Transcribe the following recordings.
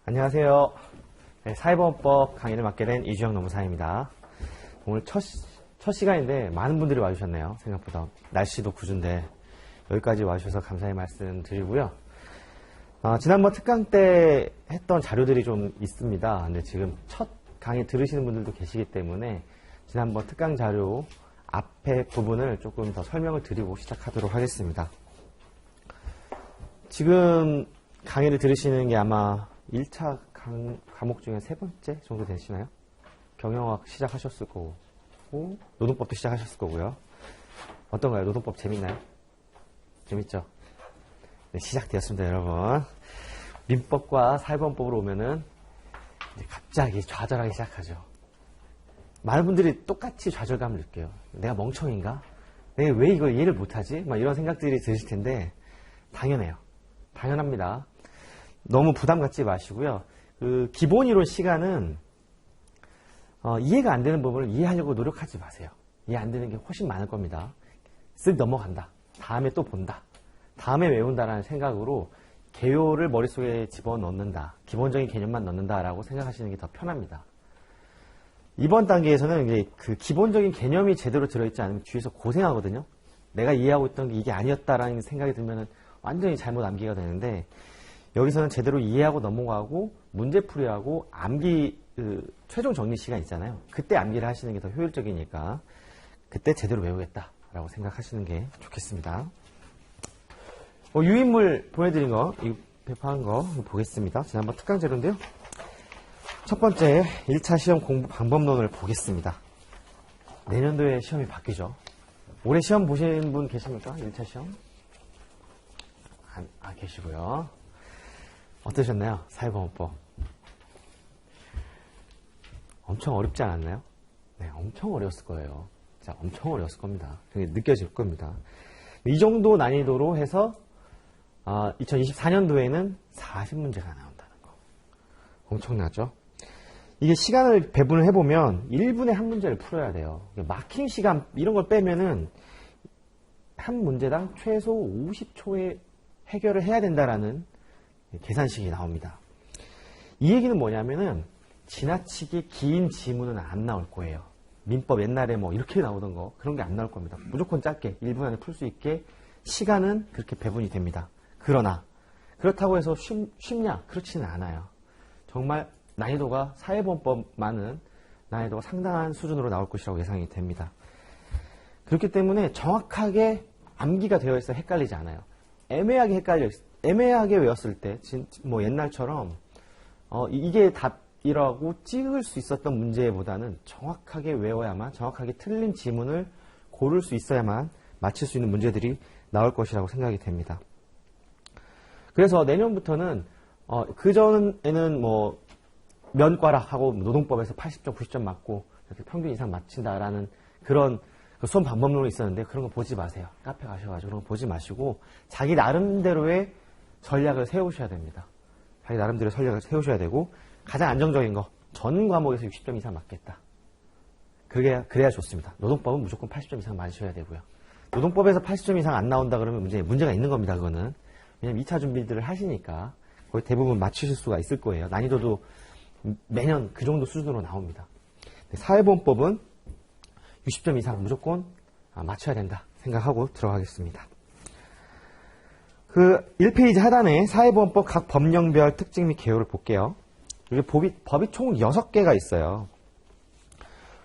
안녕하세요. 네, 사회보험법 강의를 맡게 된 이주영 노무사입니다. 오늘 첫 시간인데 많은 분들이 와주셨네요. 생각보다 날씨도 굿은데 여기까지 와주셔서 감사의 말씀 드리고요. 지난번 특강 때 했던 자료들이 좀 있습니다. 근데 지금 첫 강의 들으시는 분들도 계시기 때문에 지난번 특강 자료 앞에 부분을 조금 더 설명을 드리고 시작하도록 하겠습니다. 지금 강의를 들으시는 게 아마 1차 과목 중에 3번째 정도 되시나요? 경영학 시작하셨을 거고 노동법도 시작하셨을 거고요. 어떤가요? 노동법 재밌나요? 재밌죠? 네, 시작되었습니다, 여러분. 민법과 사회보험법으로 오면은 이제 갑자기 좌절하기 시작하죠. 많은 분들이 똑같이 좌절감을 느껴요. 내가 멍청인가? 내가 왜 이걸 이해를 못하지? 막 이런 생각들이 드실 텐데 당연해요. 당연합니다. 너무 부담 갖지 마시고요. 그 기본 이론 시간은 이해가 안 되는 부분을 이해하려고 노력하지 마세요. 이해 안 되는 게 훨씬 많을 겁니다. 쓱 넘어간다. 다음에 또 본다. 다음에 외운다라는 생각으로 개요를 머릿속에 집어넣는다. 기본적인 개념만 넣는다라고 생각하시는 게 더 편합니다. 이번 단계에서는 이제 그 기본적인 개념이 제대로 들어있지 않으면 뒤에서 고생하거든요. 내가 이해하고 있던 게 이게 아니었다라는 생각이 들면 완전히 잘못 암기가 되는데 여기서는 제대로 이해하고 넘어가고 문제풀이하고 암기 최종 정리 시간 있잖아요. 그때 암기를 하시는 게 더 효율적이니까 그때 제대로 외우겠다라고 생각하시는 게 좋겠습니다. 유인물 보내드린 거, 이 배포한 거 보겠습니다. 지난번 특강 자료인데요. 첫 번째 1차 시험 공부 방법론을 보겠습니다. 내년도에 시험이 바뀌죠. 올해 시험 보신 분 계십니까? 1차 시험? 계시고요. 어떠셨나요? 사회보험법. 엄청 어렵지 않았나요? 네, 엄청 어려웠을 거예요. 진짜 엄청 어려웠을 겁니다. 느껴질 겁니다. 이 정도 난이도로 해서 2024년도에는 40문제가 나온다는 거. 엄청나죠? 이게 시간을 배분을 해보면 1분에 한 문제를 풀어야 돼요. 마킹 시간 이런 걸 빼면은 한 문제당 최소 50초에 해결을 해야 된다라는 계산식이 나옵니다. 이 얘기는 뭐냐면은 지나치게 긴 지문은 안 나올 거예요. 민법 옛날에 뭐 이렇게 나오던 거 그런 게 안 나올 겁니다. 무조건 짧게 1분 안에 풀 수 있게 시간은 그렇게 배분이 됩니다. 그러나 그렇다고 해서 쉽냐? 그렇지는 않아요. 정말 난이도가 사회보험법만은 난이도가 상당한 수준으로 나올 것이라고 예상이 됩니다. 그렇기 때문에 정확하게 암기가 되어 있어 헷갈리지 않아요. 애매하게 외웠을 때, 뭐 옛날처럼 이게 답이라고 찍을 수 있었던 문제보다는 정확하게 외워야만, 정확하게 틀린 지문을 고를 수 있어야만 맞힐 수 있는 문제들이 나올 것이라고 생각이 됩니다. 그래서 내년부터는 그전에는 뭐 면과락하고 노동법에서 80점, 90점 맞고 이렇게 평균 이상 맞힌다라는 그런 수험 방법론이 있었는데 그런 거 보지 마세요. 카페 가셔가지고 그런 거 보지 마시고 자기 나름대로의 전략을 세우셔야 됩니다. 자기 나름대로 전략을 세우셔야 되고 가장 안정적인 거 전 과목에서 60점 이상 맞겠다. 그래야 좋습니다. 노동법은 무조건 80점 이상 맞으셔야 되고요. 노동법에서 80점 이상 안 나온다 그러면 문제가 있는 겁니다. 그거는. 왜냐면 2차 준비들을 하시니까 거의 대부분 맞추실 수가 있을 거예요. 난이도도 매년 그 정도 수준으로 나옵니다. 사회보험법은 60점 이상 무조건 맞춰야 된다 생각하고 들어가겠습니다. 그 1페이지 하단에 사회보험법 각 법령별 특징 및 개요를 볼게요. 이게 법이 총 6개가 있어요.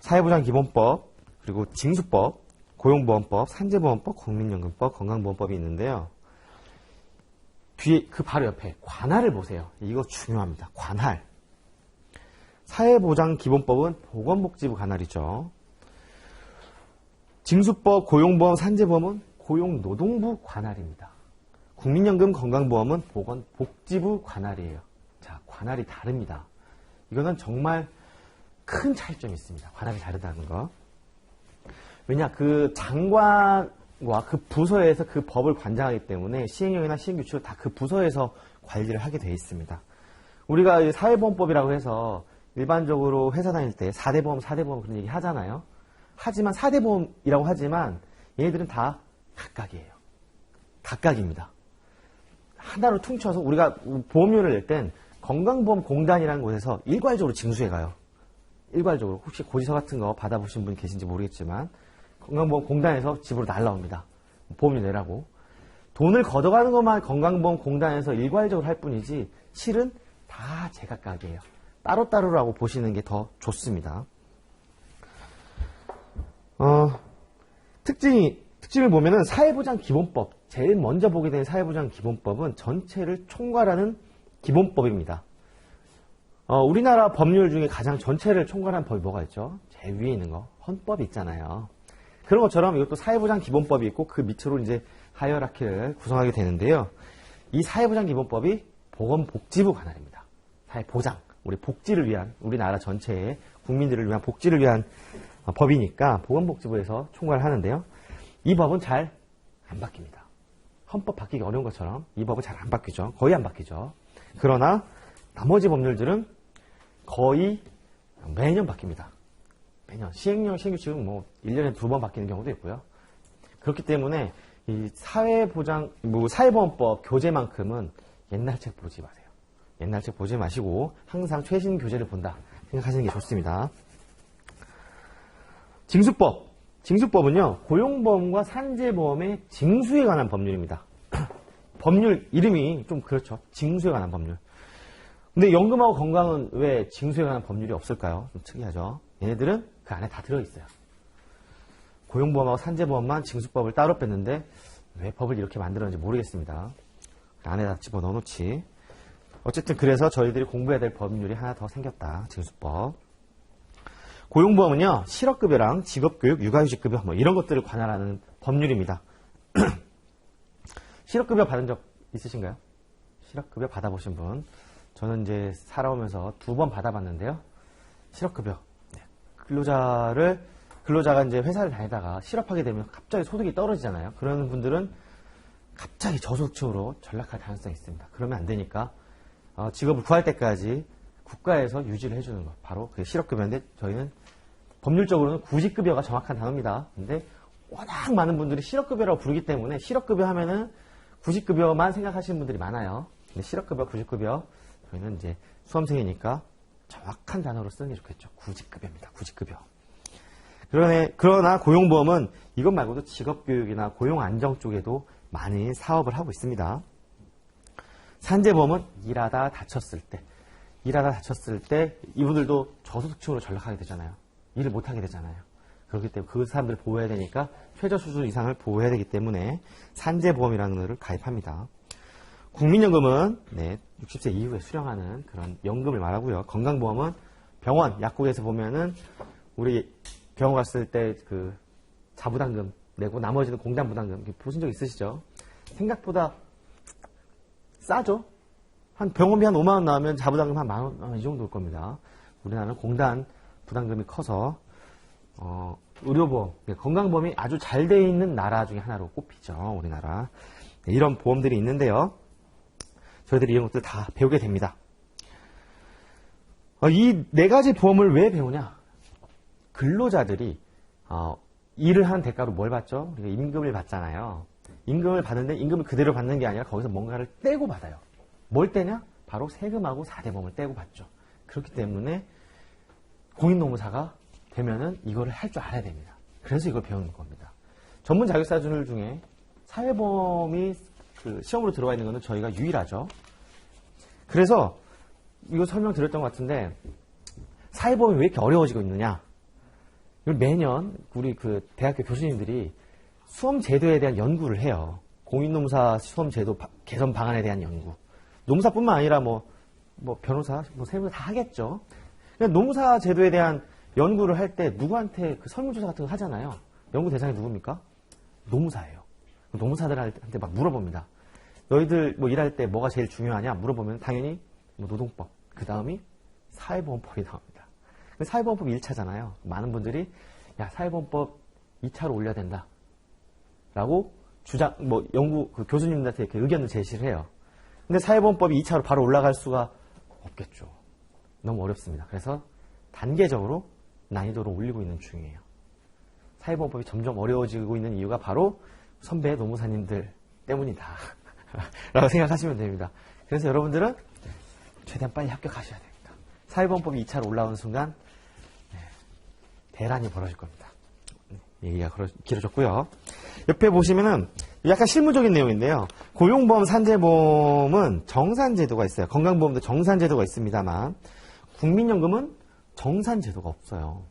사회보장기본법, 그리고 징수법, 고용보험법, 산재보험법, 국민연금법, 건강보험법이 있는데요. 뒤에 그 바로 옆에 관할을 보세요. 이거 중요합니다. 관할. 사회보장기본법은 보건복지부 관할이죠. 징수법, 고용보험, 산재보험은 고용노동부 관할입니다. 국민연금, 건강보험은 보건복지부 관할이에요. 자, 관할이 다릅니다. 이거는 정말 큰 차이점이 있습니다. 관할이 다르다는 거. 왜냐, 그 장관과 그 부서에서 그 법을 관장하기 때문에 시행령이나 시행규칙을 다 그 부서에서 관리를 하게 되어 있습니다. 우리가 사회보험법이라고 해서 일반적으로 회사 다닐 때 4대보험, 4대보험 그런 얘기 하잖아요. 하지만 4대보험이라고 하지만 얘네들은 다 각각이에요. 각각입니다. 하나로 퉁쳐서 우리가 보험료를 낼 땐 건강보험공단이라는 곳에서 일괄적으로 징수해 가요. 일괄적으로. 혹시 고지서 같은 거 받아보신 분 계신지 모르겠지만 건강보험공단에서 집으로 날라옵니다. 보험료 내라고. 돈을 걷어가는 것만 건강보험공단에서 일괄적으로 할 뿐이지 실은 다 제각각이에요. 따로따로라고 보시는 게 더 좋습니다. 특징을 보면은 사회보장기본법, 제일 먼저 보게 되는 사회보장기본법은 전체를 총괄하는 기본법입니다. 우리나라 법률 중에 가장 전체를 총괄하는 법이 뭐가 있죠? 제일 위에 있는 거, 헌법이 있잖아요. 그런 것처럼 이것도 사회보장기본법이 있고 그 밑으로 이제 하이어라키를 구성하게 되는데요. 이 사회보장기본법이 보건복지부 관할입니다. 사회보장, 우리 복지를 위한, 우리나라 전체의 국민들을 위한 복지를 위한 법이니까 보건복지부에서 총괄하는데요. 이 법은 잘 안 바뀝니다. 헌법 바뀌기 어려운 것처럼 이 법은 잘 안 바뀌죠. 거의 안 바뀌죠. 그러나 나머지 법률들은 거의 매년 바뀝니다. 매년. 시행령, 시행규칙은 뭐 1년에 2번 바뀌는 경우도 있고요. 그렇기 때문에 이 사회보험법 교재만큼은 옛날 책 보지 마세요. 옛날 책 보지 마시고 항상 최신 교재를 본다 생각하시는 게 좋습니다. 징수법. 징수법은요, 고용보험과 산재보험의 징수에 관한 법률입니다. 법률 이름이 좀 그렇죠. 징수에 관한 법률. 근데 연금하고 건강은 왜 징수에 관한 법률이 없을까요? 좀 특이하죠. 얘네들은 그 안에 다 들어있어요. 고용보험하고 산재보험만 징수법을 따로 뺐는데 왜 법을 이렇게 만들었는지 모르겠습니다. 그 안에다 집어넣어 놓지. 어쨌든 그래서 저희들이 공부해야 될 법률이 하나 더 생겼다. 징수법. 고용보험은요, 실업급여랑 직업교육, 육아휴직급여 뭐 이런 것들을 관할하는 법률입니다. 실업급여 받은 적 있으신가요? 실업급여 받아보신 분. 저는 이제 살아오면서 2번 받아봤는데요. 실업급여. 네. 근로자가 이제 회사를 다니다가 실업하게 되면 갑자기 소득이 떨어지잖아요. 그런 분들은 갑자기 저소득층으로 전락할 가능성이 있습니다. 그러면 안 되니까 직업을 구할 때까지 국가에서 유지를 해주는 것. 바로 그게 실업급여인데 저희는 법률적으로는 구직급여가 정확한 단어입니다. 근데 워낙 많은 분들이 실업급여라고 부르기 때문에 실업급여 하면은 구직급여만 생각하시는 분들이 많아요. 근데 실업급여, 구직급여 저희는 이제 수험생이니까 정확한 단어로 쓰는 게 좋겠죠. 구직급여입니다. 구직급여. 그러나 고용보험은 이것 말고도 직업교육이나 고용안정 쪽에도 많은 사업을 하고 있습니다. 산재보험은 일하다 다쳤을 때 이분들도 저소득층으로 전락하게 되잖아요. 일을 못하게 되잖아요. 그렇기 때문에 그 사람들을 보호해야 되니까 최저 수준 이상을 보호해야 되기 때문에 산재보험이라는 것을 가입합니다. 국민연금은 60세 이후에 수령하는 그런 연금을 말하고요. 건강보험은 병원, 약국에서 보면은 우리 병원 갔을 때 그 자부담금 내고 나머지는 공단부담금 보신 적 있으시죠? 생각보다 싸죠? 한 병원비 한 5만 원 나오면 자부담금 한 10,000원 이 정도일 겁니다. 우리나라는 공단 부담금이 커서 의료보험, 건강보험이 아주 잘 돼 있는 나라 중에 하나로 꼽히죠. 우리나라. 이런 보험들이 있는데요. 저희들이 이런 것들 다 배우게 됩니다. 이 4가지 보험을 왜 배우냐? 근로자들이 일을 하는 대가로 뭘 받죠? 우리가 임금을 받잖아요. 임금을 받는데 임금을 그대로 받는 게 아니라 거기서 뭔가를 떼고 받아요. 뭘 떼냐? 바로 세금하고 4대보험을 떼고 받죠. 그렇기 때문에 공인노무사가 되면은 이거를 할 줄 알아야 됩니다. 그래서 이걸 배우는 겁니다. 전문 자격사들 중에 사회보험이 그 시험으로 들어가 있는 것은 저희가 유일하죠. 그래서 이거 설명드렸던 것 같은데 사회보험이 왜 이렇게 어려워지고 있느냐? 이걸 매년 우리 그 대학교 교수님들이 수험 제도에 대한 연구를 해요. 공인노무사 수험 제도 개선 방안에 대한 연구. 노무사뿐만 아니라 뭐 변호사, 세무사 다 하겠죠. 노무사 제도에 대한 연구를 할 때 누구한테 그 설문조사 같은 거 하잖아요. 연구 대상이 누굽니까? 노무사예요. 노무사들한테 막 물어봅니다. 너희들 뭐 일할 때 뭐가 제일 중요하냐? 물어보면 당연히 뭐 노동법, 그 다음이 사회보험법이 나옵니다. 사회보험법 1차잖아요. 많은 분들이 야, 사회보험법 2차로 올려야 된다. 라고 연구, 그 교수님들한테 이렇게 의견을 제시를 해요. 근데 사회보험법이 2차로 바로 올라갈 수가 없겠죠. 너무 어렵습니다. 그래서 단계적으로 난이도를 올리고 있는 중이에요. 사회보험법이 점점 어려워지고 있는 이유가 바로 선배 노무사님들 때문이다. 라고 생각하시면 됩니다. 그래서 여러분들은 최대한 빨리 합격하셔야 됩니다. 사회보험법이 2차로 올라오는 순간 대란이 벌어질 겁니다. 얘기가 길어졌고요. 옆에 보시면은 약간 실무적인 내용인데요. 고용보험, 산재보험은 정산제도가 있어요. 건강보험도 정산제도가 있습니다만 국민연금은 정산제도가 없어요.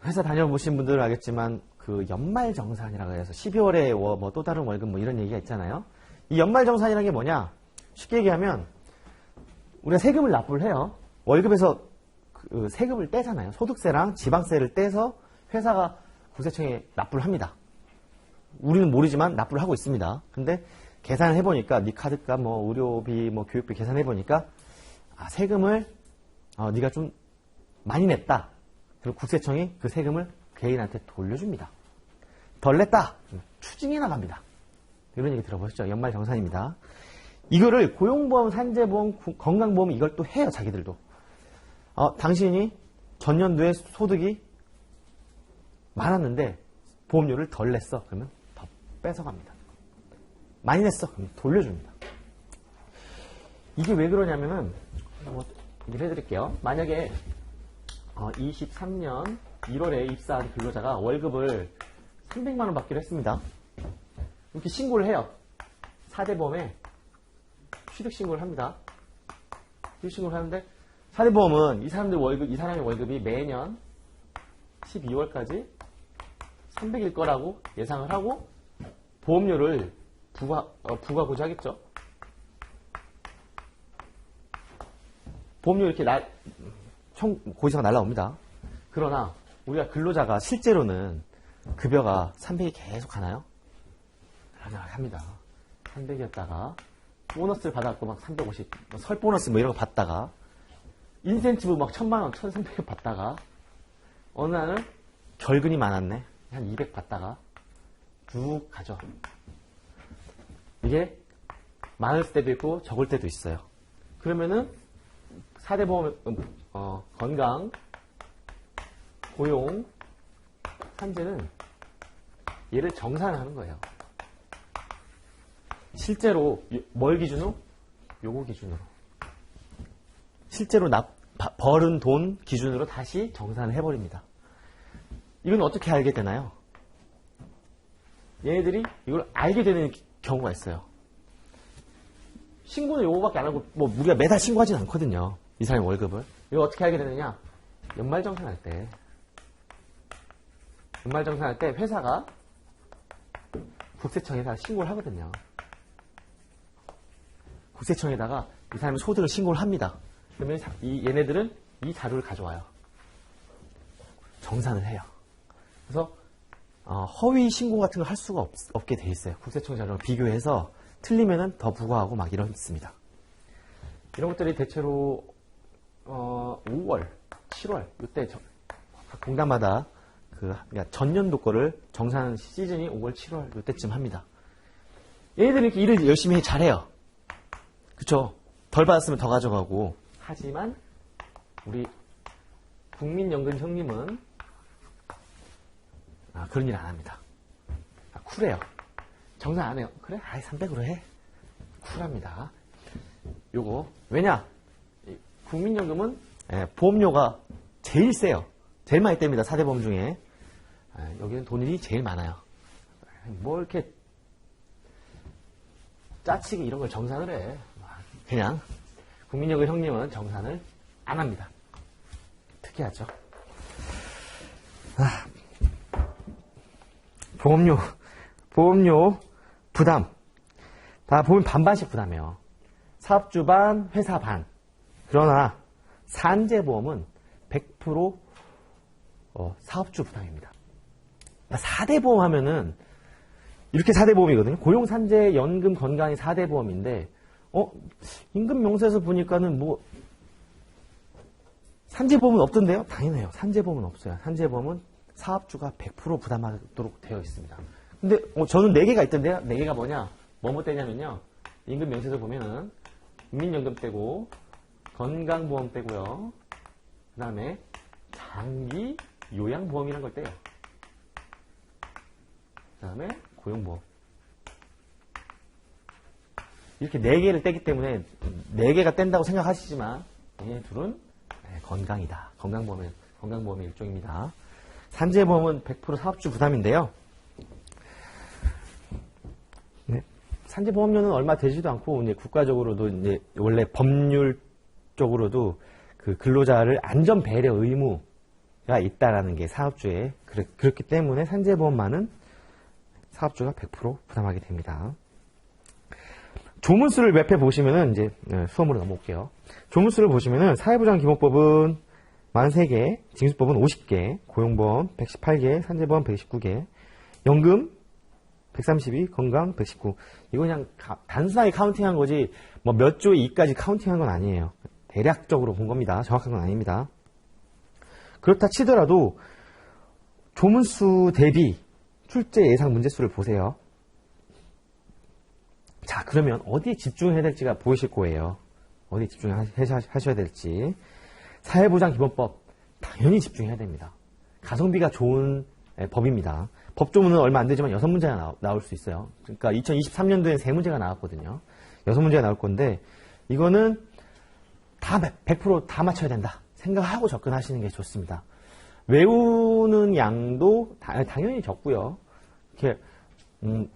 회사 다녀보신 분들은 알겠지만 그 연말정산이라고 해서 12월에 뭐 또 다른 월급 뭐 이런 얘기가 있잖아요. 이 연말정산이라는 게 뭐냐? 쉽게 얘기하면 우리가 세금을 납부를 해요. 월급에서 그 세금을 떼잖아요. 소득세랑 지방세를 떼서 회사가 국세청에 납부를 합니다. 우리는 모르지만 납부를 하고 있습니다. 근데 계산을 해보니까 네 카드값, 뭐 의료비, 뭐 교육비 계산해보니까 세금을 네가 좀 많이 냈다. 그리고 국세청이 그 세금을 개인한테 돌려줍니다. 덜 냈다. 추징이 나갑니다. 이런 얘기 들어보셨죠? 연말정산입니다. 이거를 고용보험, 산재보험, 건강보험 이걸 또 해요. 자기들도. 당신이 전년도에 소득이 많았는데 보험료를 덜 냈어. 그러면 더 뺏어갑니다. 많이 냈어. 그럼 돌려줍니다. 이게 왜 그러냐면은 얘기를 해드릴게요. 만약에 23년 1월에 입사한 근로자가 월급을 300만 원 받기로 했습니다. 이렇게 신고를 해요. 4대 보험에 취득신고를 합니다. 취득신고를 하는데 4대 보험은 이 사람의 월급이 매년 12월까지 300일 거라고 예상을 하고 보험료를 부과하고자 하겠죠. 보험료 이렇게 고지서가 날라옵니다. 그러나 우리가 근로자가 실제로는 급여가 300이 계속 가나요? 합니다. 300이었다가 보너스를 받았고 막 350, 설 보너스 뭐 이런 거 받다가 인센티브 막 1000만 원, 1300원 받다가 어느 날은 결근이 많았네. 한 200 받다가 쭉 가죠. 이게 많을 때도 있고 적을 때도 있어요. 그러면은 4대 보험, 건강, 고용, 산재는 얘를 정산하는 거예요. 실제로 뭘 기준으로? 요거 기준으로. 실제로 벌은 돈 기준으로 다시 정산을 해버립니다. 이건 어떻게 알게 되나요? 얘네들이 이걸 알게 되는 경우가 있어요. 신고는 요거밖에 안 하고 뭐 우리가 매달 신고하진 않거든요. 이 사람의 월급을. 이거 어떻게 알게 되느냐? 연말정산할 때 회사가 국세청에다 신고를 하거든요. 국세청에다가 이 사람의 소득을 신고를 합니다. 그러면 얘네들은 이 자료를 가져와요. 정산을 해요. 그래서 허위 신고 같은 걸 할 수가 없게 돼 있어요. 국세청 자료를 비교해서 틀리면은 더 부과하고 막 이렇습니다. 이런 것들이 대체로 5월, 7월 이때 각 공단마다 그러니까 전년도 거를 정산하는 시즌이 5월, 7월 이때쯤 합니다. 얘네들이 이렇게 일을 열심히 잘해요. 그쵸? 덜 받았으면 더 가져가고. 하지만 우리 국민연금 형님은 그런 일 안 합니다. 쿨해요. 정산 안 해요. 그래? 300으로 해. 쿨합니다. 요거 왜냐? 국민연금은 보험료가 제일 세요. 제일 많이 뗍니다. 4대 보험 중에. 여기는 돈이 제일 많아요. 뭐 이렇게 짜치기 이런 걸 정산을 해. 그냥 국민연금 형님은 정산을 안 합니다. 특이하죠. 보험료 부담. 다 보면 반반씩 부담해요. 사업주 반, 회사 반. 그러나 산재보험은 100% 사업주 부담입니다. 4대 보험 하면은 이렇게 4대 보험이거든요. 고용, 산재, 연금, 건강이 4대 보험인데 임금 명세에서 보니까는 뭐 산재보험은 없던데요? 당연해요. 산재보험은 없어요. 산재보험은 사업주가 100% 부담하도록 되어 있습니다. 근데 저는 4개가 있던데요. 4개가 뭐냐? 뭐뭐 떼냐면요. 임금 명세서 보면은 국민연금 떼고 건강보험 떼고요. 그 다음에 장기 요양보험이라는 걸 떼요. 그 다음에 고용보험. 이렇게 4개를 떼기 때문에 4개가 뗀다고 생각하시지만 얘네 둘은 건강이다. 건강보험의 일종입니다. 산재보험은 100% 사업주 부담인데요. 네. 산재보험료는 얼마 되지도 않고 이제 국가적으로도 이제 원래 법률적으로도 그 근로자를 안전 배려 의무가 있다라는 게 사업주에 그렇기 때문에 산재보험만은 사업주가 100% 부담하게 됩니다. 조문수를 몇 회 보시면은 이제 수험으로 넘어올게요. 조문수를 보시면은 사회보장기본법은 43개, 징수법은 50개, 고용보험 118개, 산재보험 119개, 연금 132, 건강 119. 이거 그냥 단순하게 카운팅한 거지 뭐 몇 조에 2까지 카운팅한 건 아니에요. 대략적으로 본 겁니다. 정확한 건 아닙니다. 그렇다 치더라도 조문수 대비 출제 예상 문제수를 보세요. 자, 그러면 어디에 집중해야 될지가 보이실 거예요. 어디에 집중하셔야 될지. 사회보장기본법 당연히 집중해야 됩니다. 가성비가 좋은 법입니다. 법조문은 얼마 안 되지만 6문제가 나올 수 있어요. 그러니까 2023년도엔 3문제가 나왔거든요. 6문제가 나올 건데 이거는 다 100% 다 맞춰야 된다 생각하고 접근하시는 게 좋습니다. 외우는 양도 당연히 적고요. 이렇게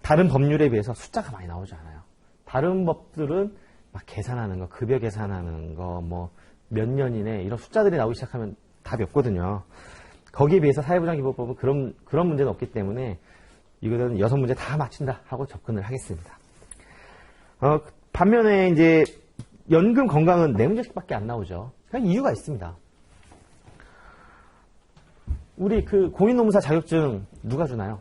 다른 법률에 비해서 숫자가 많이 나오지 않아요. 다른 법들은 막 계산하는 거, 급여 계산하는 거, 뭐 몇 년 이내 이런 숫자들이 나오기 시작하면 답이 없거든요. 거기에 비해서 사회보장기본법은 그런 문제는 없기 때문에 이거는 6문제 다 맞춘다 하고 접근을 하겠습니다. 반면에 이제 연금 건강은 4문제씩밖에 안 나오죠. 그냥 이유가 있습니다. 우리 그 공인노무사 자격증 누가 주나요?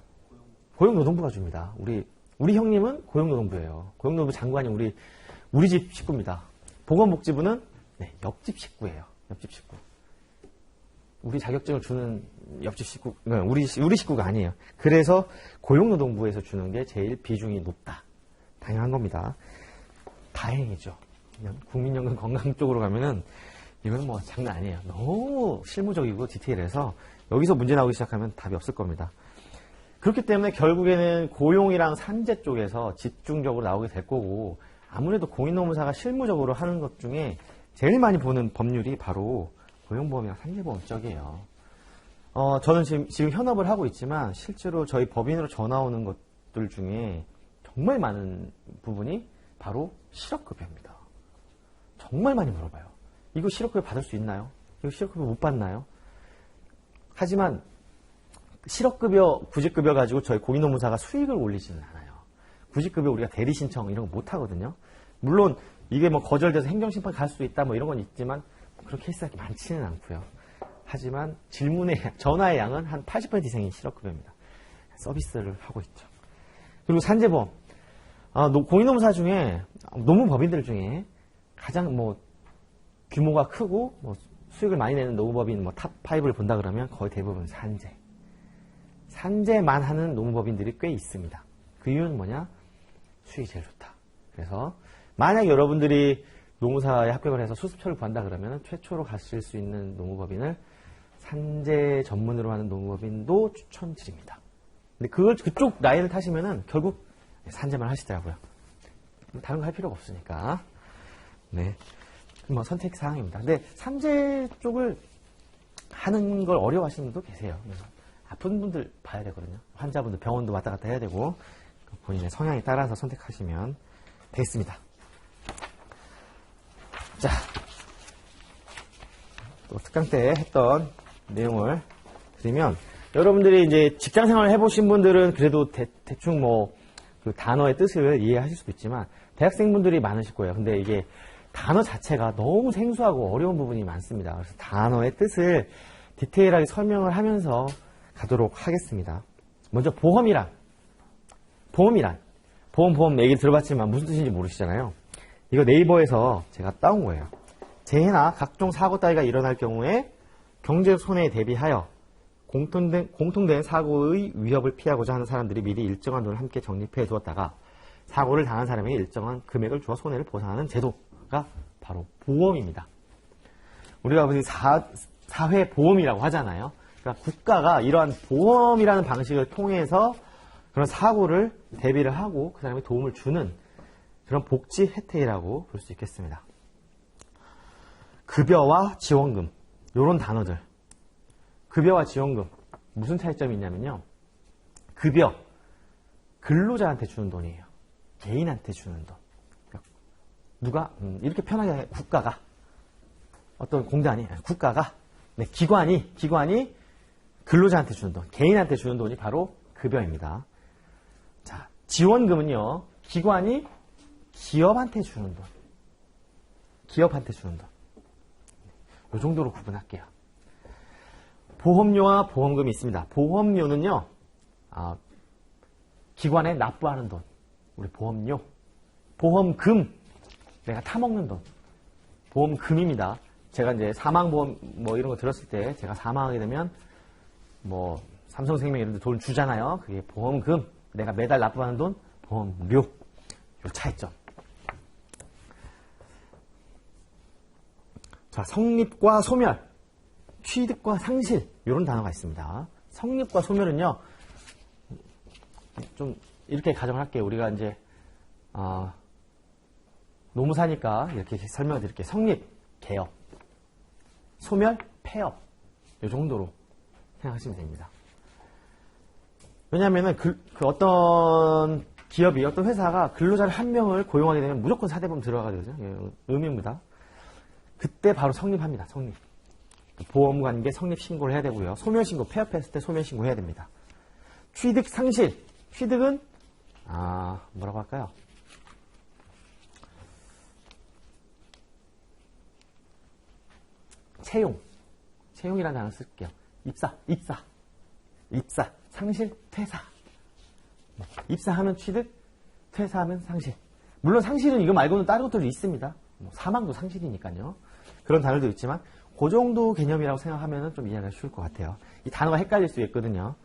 고용노동부가 줍니다. 우리 형님은 고용노동부예요. 고용노동부 장관이 우리 집 식구입니다. 보건복지부는 옆집 식구예요. 옆집 식구. 우리 자격증을 주는 옆집 식구, 우리 식구가 아니에요. 그래서 고용노동부에서 주는 게 제일 비중이 높다. 당연한 겁니다. 다행이죠. 국민연금 건강 쪽으로 가면은 이거는 뭐 장난 아니에요. 너무 실무적이고 디테일해서 여기서 문제 나오기 시작하면 답이 없을 겁니다. 그렇기 때문에 결국에는 고용이랑 산재 쪽에서 집중적으로 나오게 될 거고 아무래도 공인노무사가 실무적으로 하는 것 중에 제일 많이 보는 법률이 바로 고용보험이랑 산재보험 쪽이에요. 저는 지금 현업을 하고 있지만 실제로 저희 법인으로 전화 오는 것들 중에 정말 많은 부분이 바로 실업급여입니다. 정말 많이 물어봐요. 이거 실업급여 받을 수 있나요? 이거 실업급여 못 받나요? 하지만 실업급여, 구직급여 가지고 저희 공인노무사가 수익을 올리지는 않아요. 구직급여 우리가 대리 신청 이런 거 못 하거든요. 물론 이게 뭐 거절돼서 행정심판 갈 수 있다 뭐 이런 건 있지만 그런 케이스가 많지는 않고요. 하지만 전화의 양은 한 80% 이상이 실업급여입니다. 서비스를 하고 있죠. 그리고 산재보험. 공인노무사 중에 노무법인들 중에 가장 뭐 규모가 크고 뭐 수익을 많이 내는 노무법인 뭐 탑 5를 본다 그러면 거의 대부분 산재만 하는 노무법인들이 꽤 있습니다. 그 이유는 뭐냐? 수익이 제일 좋다. 그래서 만약 여러분들이 노무사에 합격을 해서 수습처를 구한다 그러면 최초로 가실 수 있는 노무법인을 산재 전문으로 하는 노무법인도 추천드립니다. 근데 그쪽 라인을 타시면은 결국 산재만 하시더라고요. 다른 거 할 필요가 없으니까. 네. 뭐 선택 사항입니다. 근데 산재 쪽을 하는 걸 어려워하시는 분도 계세요. 아픈 분들 봐야 되거든요. 환자분들 병원도 왔다 갔다 해야 되고 본인의 성향에 따라서 선택하시면 되겠습니다. 자, 또 특강 때 했던 내용을 드리면 여러분들이 이제 직장 생활을 해보신 분들은 그래도 대충 뭐 그 단어의 뜻을 이해하실 수도 있지만 대학생분들이 많으실 거예요. 근데 이게 단어 자체가 너무 생소하고 어려운 부분이 많습니다. 그래서 단어의 뜻을 디테일하게 설명을 하면서 가도록 하겠습니다. 먼저 보험 얘기 들어봤지만 무슨 뜻인지 모르시잖아요. 이거 네이버에서 제가 따온 거예요. 재해나 각종 사고 따위가 일어날 경우에 경제적 손해에 대비하여 공통된 사고의 위협을 피하고자 하는 사람들이 미리 일정한 돈을 함께 적립해 두었다가 사고를 당한 사람에게 일정한 금액을 주어 손해를 보상하는 제도가 바로 보험입니다. 우리가 사회보험이라고 하잖아요. 그러니까 국가가 이러한 보험이라는 방식을 통해서 그런 사고를 대비를 하고 그 사람에게 도움을 주는 그런 복지 혜택이라고 볼 수 있겠습니다. 급여와 지원금, 요런 단어들. 급여와 지원금, 무슨 차이점이 있냐면요. 급여, 근로자한테 주는 돈이에요. 개인한테 주는 돈. 누가? 이렇게 편하게 국가가, 어떤 공단이, 국가가, 네, 기관이 근로자한테 주는 돈, 개인한테 주는 돈이 바로 급여입니다. 자, 지원금은요, 기관이 기업한테 주는 돈. 기업한테 주는 돈. 이 정도로 구분할게요. 보험료와 보험금이 있습니다. 보험료는요, 기관에 납부하는 돈. 우리 보험료. 보험금, 내가 타먹는 돈. 보험금입니다. 제가 이제 사망보험 뭐 이런 거 들었을 때 제가 사망하게 되면 뭐 삼성생명 이런 데 돈 주잖아요. 그게 보험금. 내가 매달 납부하는 돈, 보험료. 요 차이점. 자, 성립과 소멸, 취득과 상실, 이런 단어가 있습니다. 성립과 소멸은요, 좀 이렇게 가정을 할게요. 우리가 이제 노무사니까 이렇게 설명을 드릴게요. 성립, 개업, 소멸, 폐업, 이 정도로 생각하시면 됩니다. 왜냐하면 그 어떤 기업이, 어떤 회사가 근로자를 한 명을 고용하게 되면 무조건 사대보험 들어가게 되죠. 의무입니다. 그때 바로 성립합니다. 성립. 보험관계 성립 신고를 해야 되고요. 소멸신고, 폐업했을 때 소멸신고 해야 됩니다. 취득, 상실. 취득은 뭐라고 할까요? 채용이라는 단어 쓸게요. 입사. 상실, 퇴사. 입사하면 취득, 퇴사하면 상실. 물론 상실은 이거 말고는 다른 것들도 있습니다. 사망도 상실이니까요. 그런 단어도 있지만 그 정도 개념이라고 생각하면 좀 이해가 쉬울 것 같아요. 이 단어가 헷갈릴 수 있거든요.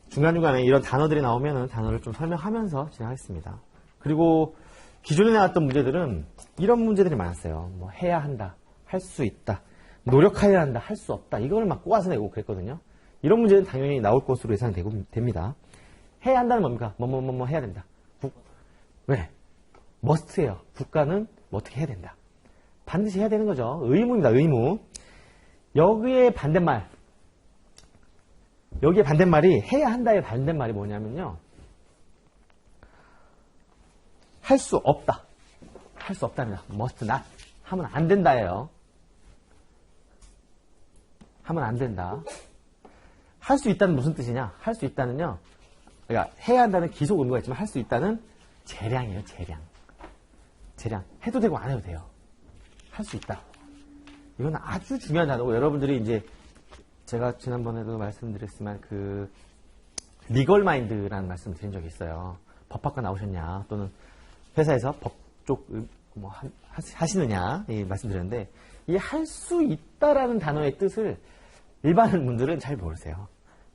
중간중간에 이런 단어들이 나오면 단어를 좀 설명하면서 진행하겠습니다. 그리고 기존에 나왔던 문제들은 이런 문제들이 많았어요. 뭐 해야 한다, 할 수 있다, 노력해야 한다, 할 수 없다. 이걸 막 꼬아서 내고 그랬거든요. 이런 문제는 당연히 나올 것으로 예상됩니다. 해야 한다는 뭡니까? 뭐 해야 된다. 왜? 머스트예요. 국가는 뭐 어떻게 해야 된다. 반드시 해야 되는 거죠. 의무입니다. 의무. 여기에 반대말. 여기에 반대말이 해야 한다의 반대말이 뭐냐면요. 할 수 없다. 할 수 없답니다. must not. 하면 안 된다예요. 하면 안 된다. 할 수 있다는 무슨 뜻이냐? 할 수 있다는요. 그러니까 해야 한다는 기속 의무가 있지만 할 수 있다는 재량이에요. 재량. 해도 되고 안 해도 돼요. 할 수 있다. 이건 아주 중요한 단어고 여러분들이 이제 제가 지난번에도 말씀드렸지만 그 리걸 마인드라는 말씀 드린 적이 있어요. 법학과 나오셨냐 또는 회사에서 법 쪽 뭐 하시느냐 이 말씀드렸는데 이 할 수 있다라는 단어의 뜻을 일반 분들은 잘 모르세요.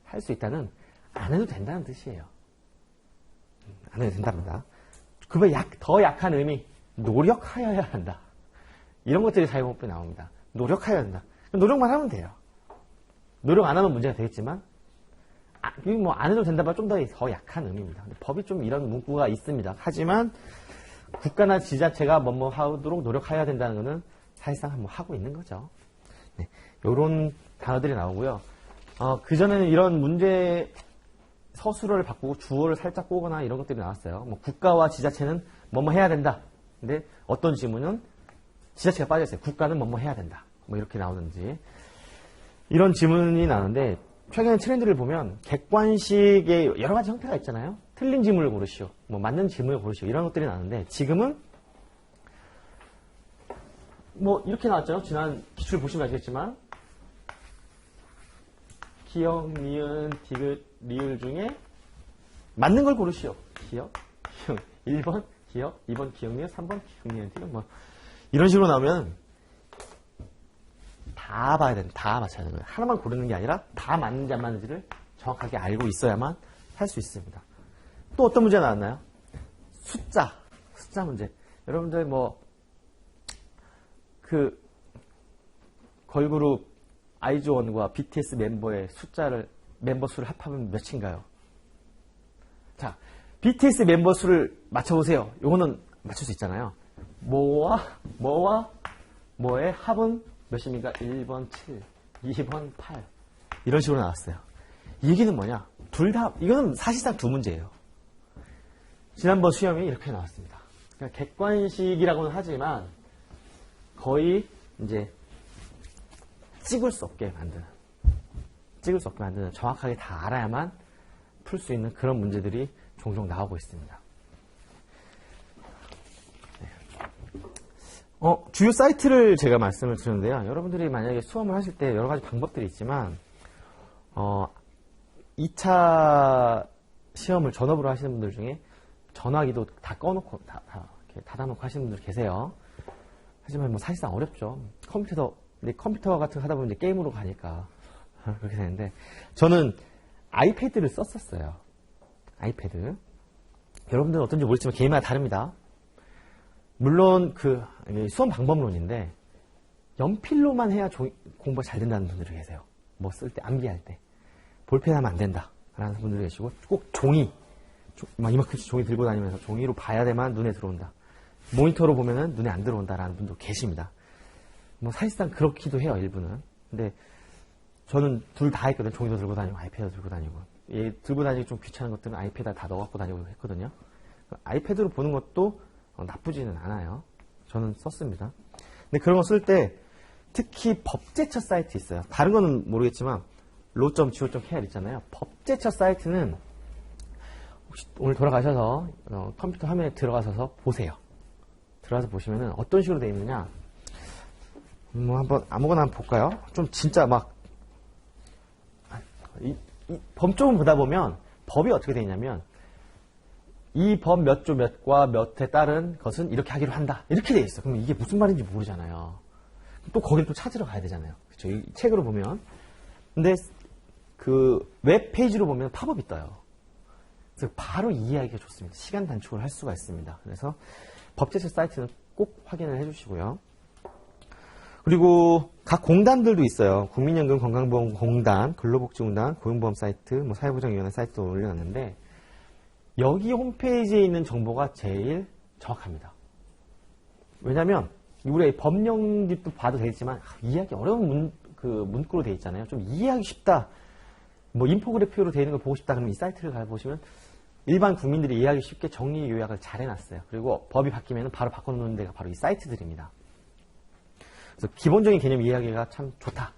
할 수 있다는 안 해도 된다는 뜻이에요. 안 해도 된답니다. 그보다 더 약한 의미 노력하여야 한다. 이런 것들이 사용법에 나옵니다. 노력하여야 한다. 노력만 하면 돼요. 노력 안 하면 문제가 되겠지만 뭐 안 해도 된다면 좀 더 약한 의미입니다. 근데 법이 좀 이런 문구가 있습니다. 하지만 국가나 지자체가 뭐뭐 하도록 노력해야 된다는 것은 사실상 뭐 하고 있는 거죠. 네, 이런 단어들이 나오고요. 그전에는 이런 문제 서술어를 바꾸고 주어를 살짝 꼬거나 이런 것들이 나왔어요. 뭐 국가와 지자체는 뭐뭐 해야 된다. 근데 어떤 지문은 지자체가 빠져있어요. 국가는 뭐뭐 해야 된다. 뭐 이렇게 나오는지. 이런 지문이 나오는데 최근에 트렌드를 보면 객관식의 여러 가지 형태가 있잖아요. 틀린 지문을 고르시오. 뭐 맞는 지문을 고르시오. 이런 것들이 나오는데 지금은 뭐 이렇게 나왔죠. 지난 기출 보시면 아시겠지만 기역, 니은, 디귿, 리을 중에 맞는 걸 고르시오. 기역, 1번 기역, 2번 기역, 니은, 3번 기역, 니은, 디귿 뭐 이런 식으로 나오면 다 봐야 된다. 다 맞춰야 되는 거예요. 하나만 고르는 게 아니라 다 맞는지 안 맞는지를 정확하게 알고 있어야만 할 수 있습니다. 또 어떤 문제가 나왔나요? 숫자 문제. 여러분들 뭐 그 걸그룹 아이즈원과 BTS 멤버 수를 합하면 몇인가요? 자, BTS 멤버 수를 맞춰보세요. 요거는 맞출 수 있잖아요. 뭐의 합은 몇입니까? 1번 7, 2번 8. 이런 식으로 나왔어요. 이 얘기는 뭐냐? 둘 다, 이거는 사실상 두 문제예요. 지난번 시험이 이렇게 나왔습니다. 그러니까 객관식이라고는 하지만 거의 이제 찍을 수 없게 만드는, 정확하게 다 알아야만 풀 수 있는 그런 문제들이 종종 나오고 있습니다. 주요 사이트를 제가 말씀을 드렸는데요. 여러분들이 만약에 수험을 하실 때 여러 가지 방법들이 있지만, 2차 시험을 전업으로 하시는 분들 중에 전화기도 다 꺼놓고, 이렇게 닫아놓고 하시는 분들 계세요. 하지만 뭐 사실상 어렵죠. 컴퓨터 같은 거 하다 보면 이제 게임으로 가니까 그렇게 되는데, 저는 아이패드를 썼었어요. 아이패드. 여러분들은 어떤지 모르겠지만 개인마다 다릅니다. 물론 수험 방법론인데 연필로만 해야 공부가 잘 된다는 분들이 계세요. 뭐 쓸 때, 암기할 때 볼펜 하면 안 된다 라는 분들이 계시고, 꼭 이만큼씩 종이 들고 다니면서 종이로 봐야 돼만 눈에 들어온다, 모니터로 보면은 눈에 안 들어온다라는 분도 계십니다. 뭐 사실상 그렇기도 해요, 일부는. 근데 저는 둘 다 했거든요. 종이도 들고 다니고 아이패드도 들고 다니고. 들고 다니기 좀 귀찮은 것들은 아이패드에 다 넣어갖고 다니고 했거든요. 아이패드로 보는 것도 나쁘지는 않아요. 저는 썼습니다. 근데 그런 거 쓸 때 특히 법제처 사이트 있어요. 다른 거는 모르겠지만 law.go.kr 있잖아요. 법제처 사이트는 혹시 오늘 돌아가셔서 컴퓨터 화면에 들어가셔서 보세요. 들어가서 보시면은 어떤 식으로 되어 있느냐, 한번 아무거나 한번 볼까요? 좀 진짜 이 법조문 보다 보면 법이 어떻게 되어 있냐면, 이 법 몇 조 몇과 몇에 따른 것은 이렇게 하기로 한다, 이렇게 되어 있어. 그럼 이게 무슨 말인지 모르잖아요. 또 거기를 또 찾으러 가야 되잖아요. 그렇죠? 이 책으로 보면. 근데 웹페이지로 보면 팝업이 떠요. 그래서 바로 이해하기가 좋습니다. 시간 단축을 할 수가 있습니다. 그래서 법제처 사이트는 꼭 확인을 해주시고요. 그리고 각 공단들도 있어요. 국민연금, 건강보험공단, 근로복지공단, 고용보험 사이트, 사회보장위원회 사이트도 올려놨는데, 여기 홈페이지에 있는 정보가 제일 정확합니다. 왜냐면 우리 법령집도 봐도 되겠지만 이해하기 어려운 문구로 되어 있잖아요. 좀 이해하기 쉽다, 인포그래픽으로 되어 있는 걸 보고 싶다 그러면 이 사이트를 가보시면 일반 국민들이 이해하기 쉽게 정리 요약을 잘 해놨어요. 그리고 법이 바뀌면 바로 바꿔놓는 데가 바로 이 사이트들입니다. 그래서 기본적인 개념 이해하기가 참 좋다,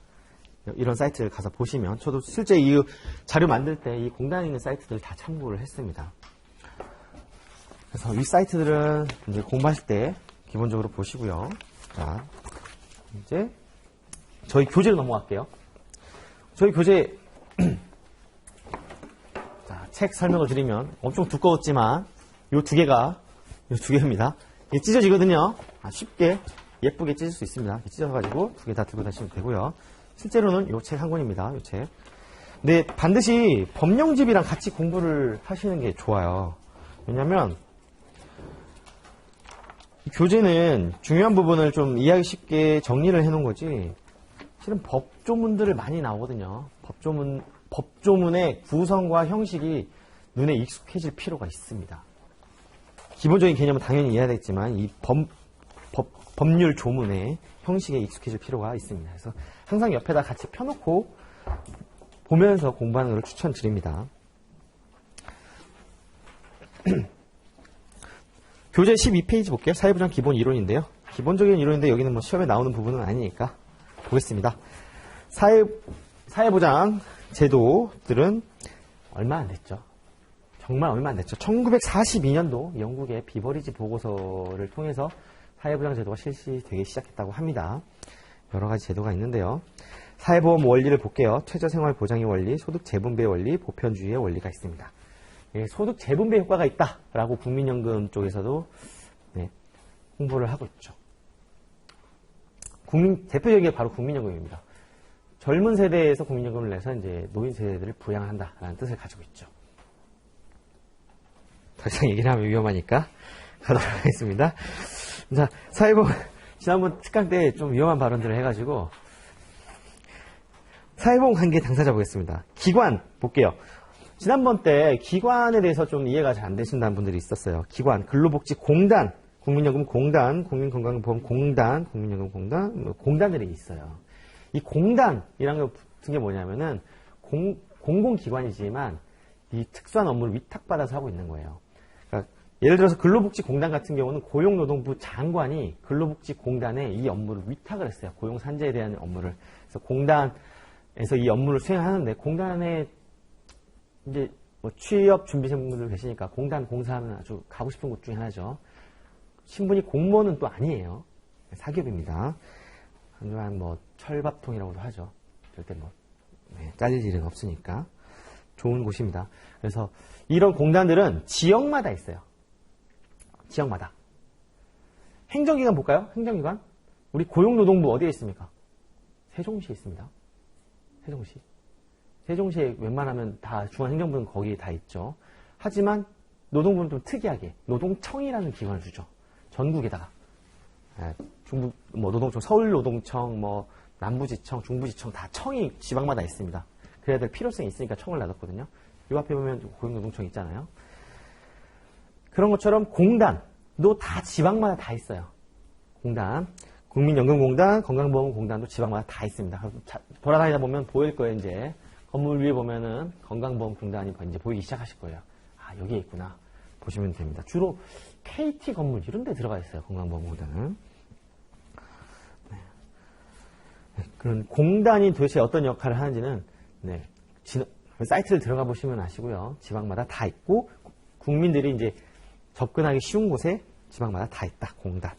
이런 사이트를 가서 보시면, 저도 실제 이 자료 만들 때 이 공단에 있는 사이트들 다 참고를 했습니다. 그래서 이 사이트들은 이제 공부하실 때 기본적으로 보시고요. 자, 이제 저희 교재로 넘어갈게요. 저희 교재 자, 책 설명을 드리면 엄청 두꺼웠지만 요 두 개입니다. 이게 찢어지거든요. 쉽게 예쁘게 찢을 수 있습니다. 찢어가지고 두 개 다 들고 다니시면 되고요. 실제로는 이 책 한 권입니다. 이 책. 근데 반드시 법령집이랑 같이 공부를 하시는 게 좋아요. 왜냐면 교재는 중요한 부분을 좀 이해하기 쉽게 정리를 해놓은 거지, 실은 법조문들을 많이 나오거든요. 법조문의 구성과 형식이 눈에 익숙해질 필요가 있습니다. 기본적인 개념은 당연히 이해해야 되겠지만 이 법률 조문의 형식에 익숙해질 필요가 있습니다. 그래서 항상 옆에다 같이 펴놓고 보면서 공부하는 걸 추천드립니다. 교재 12페이지 볼게요. 사회보장 기본 이론인데요. 기본적인 이론인데 여기는 시험에 나오는 부분은 아니니까 보겠습니다. 사회보장 제도들은 얼마 안 됐죠. 정말 얼마 안 됐죠. 1942년도 영국의 비버리지 보고서를 통해서 사회보장 제도가 실시되기 시작했다고 합니다. 여러 가지 제도가 있는데요. 사회보험 원리를 볼게요. 최저생활보장의 원리, 소득 재분배 원리, 보편주의의 원리가 있습니다. 소득 재분배 효과가 있다라고 국민연금 쪽에서도 홍보를 하고 있죠. 대표적인 게 바로 국민연금입니다. 젊은 세대에서 국민연금을 내서 이제 노인 세대들을 부양한다라는 뜻을 가지고 있죠. 더 이상 얘기를 하면 위험하니까 가도록 하겠습니다. 자, 사회보험, 지난번 특강 때 좀 위험한 발언들을 해가지고, 사회보험 관계 당사자 보겠습니다. 기관, 볼게요. 지난번 때 기관에 대해서 좀 이해가 잘 안 되신다는 분들이 있었어요. 기관, 근로복지공단, 국민연금공단, 국민건강보험공단, 국민연금공단, 뭐 공단들이 있어요. 이 공단이라는 것 같은 게 뭐냐면은 공공기관이지만 이 특수한 업무를 위탁받아서 하고 있는 거예요. 그러니까 예를 들어서 근로복지공단 같은 경우는 고용노동부 장관이 근로복지공단에 이 업무를 위탁을 했어요. 고용산재에 대한 업무를. 그래서 공단에서 이 업무를 수행하는데 공단에 이제 뭐 취업 준비생분들 계시니까 공단 공사하면 아주 가고 싶은 곳 중에 하나죠. 신분이 공무원은 또 아니에요. 사기업입니다. 한조한 뭐 철밥통이라고도 하죠. 절대 뭐 잘릴 일은 없으니까 좋은 곳입니다. 그래서 이런 공단들은 지역마다 있어요. 지역마다. 행정기관 볼까요? 행정기관. 우리 고용노동부 어디에 있습니까? 세종시에 있습니다. 세종시. 세종시에 웬만하면 다 중앙행정부는 거기에 다 있죠. 하지만 노동부는 좀 특이하게 노동청이라는 기관을 주죠. 전국에다가. 중부 뭐 노동청, 서울노동청, 뭐 남부지청, 중부지청 다 청이 지방마다 있습니다. 그래야 될 필요성이 있으니까 청을 놔뒀거든요. 요 앞에 보면 고용노동청 있잖아요. 그런 것처럼 공단도 다 지방마다 다 있어요. 공단, 국민연금공단, 건강보험공단도 지방마다 다 있습니다. 돌아다니다 보면 보일 거예요. 이제 건물 위에 보면은 건강보험공단이 이제 보이기 시작하실 거예요. 아, 여기에 있구나. 보시면 됩니다. 주로 KT 건물 이런 데 들어가 있어요. 건강보험공단은. 그런 공단이 도대체 어떤 역할을 하는지는 사이트를 들어가 보시면 아시고요. 지방마다 다 있고 국민들이 이제 접근하기 쉬운 곳에 지방마다 다 있다. 공단.